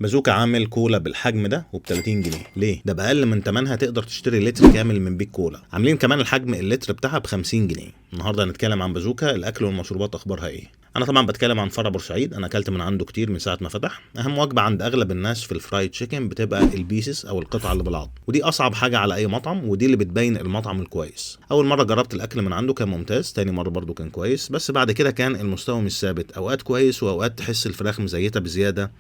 بازوكا عامل كولا بالحجم ده وب 30 جنيه ليه؟ ده بأقل من تمنها تقدر تشتري لتر كامل من بيك كولا. عاملين كمان الحجم اللتر بتاعها ب 50 جنيه. النهارده هنتكلم عن بازوكا الاكل والمشروبات اخبارها ايه. انا طبعا بتكلم عن فرع بورسعيد، انا اكلت من عنده كتير من ساعه ما فتح. اهم وجبه عند اغلب الناس في الفرايد تشيكن بتبقى البيسز او القطعه اللي بالعظم، ودي اصعب حاجه على اي مطعم، ودي اللي بتبين المطعم الكويس. اول مره جربت الاكل من عنده كان ممتاز، تاني مره برضو كان كويس، بس بعد كده كان المستوى مش ثابت، اوقات كويس واوقات تحس الفراخ مزيته بزياده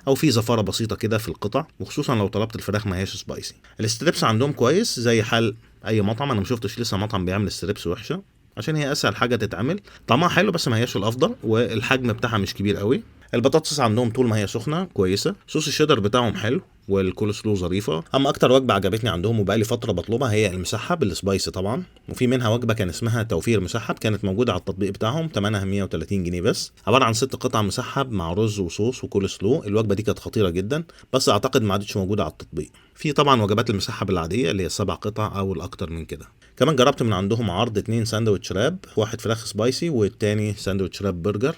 او في زفاره بسيطه كده في القطع، وخصوصا لو طلبت الفراخ ما هياش سبايسي. الستريبس عندهم كويس زي حال اي مطعم، انا ما شفتش لسه مطعم بيعمل ستريبس وحشه، عشان هي اسهل حاجه تتعمل. طعمها حلو بس ما هياش الافضل، والحجم بتاعها مش كبير قوي. البطاطس عندهم طول ما هي سخنه كويسه، صوص الشيدر بتاعهم حلو، والكول سلو ظريفه. اما اكتر وجبه عجبتني عندهم وبقالي فتره بطلبها هي المسحب السبايسي طبعا، وفي منها وجبه كان اسمها توفير مسحب، كانت موجوده على التطبيق بتاعهم، ثمنها 130 جنيه بس، عباره عن 6 قطع مسحب مع رز وصوص وكول سلو. الوجبه دي كانت خطيره جدا، بس اعتقد ما عادتش موجوده على التطبيق. في طبعا وجبات المسحب العاديه اللي هي 7 قطع او الاكتر من كده. كمان جربت من عندهم عرض 2 ساندوتش راب، واحد فراخ سبايسي والتاني ساندوتش راب برجر.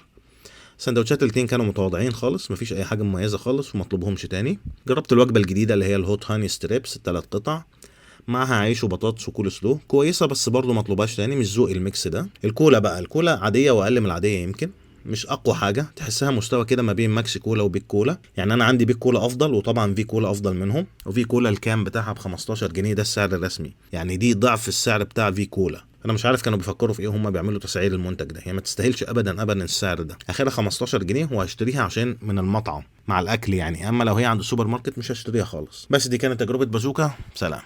سندوتشات الاتنين كانوا متواضعين خالص، مفيش اي حاجه مميزه خالص ومطلوبهمش تاني. جربت الوجبه الجديده اللي هي الهوت هاني ستريبس، 3 قطع معاها عيش وبطاطس وكول سلو، كويسه بس برضه مطلوبهاش تاني، مش ذوقي الميكس ده. الكولا بقى، الكولا عاديه واقل من العاديه، يمكن مش اقوى حاجه، تحسها مستوى كده ما بين ماكسي كولا وبيك كولا. يعني انا عندي بيك كولا افضل، وطبعا في كولا افضل منهم، وفي كولا الكام بتاعها ب 15 جنيه، ده السعر الرسمي، يعني دي ضعف السعر بتاع في كولا. انا مش عارف كانوا بيفكروا في ايه هم بيعملوا تسعير المنتج ده، هي ما تستاهلش ابدا ابدا السعر ده، اخرها 15 جنيه وهشتريها عشان من المطعم مع الاكل يعني، اما لو هي عند السوبر ماركت مش هشتريها خالص. بس دي كانت تجربه بازوكا، سلام.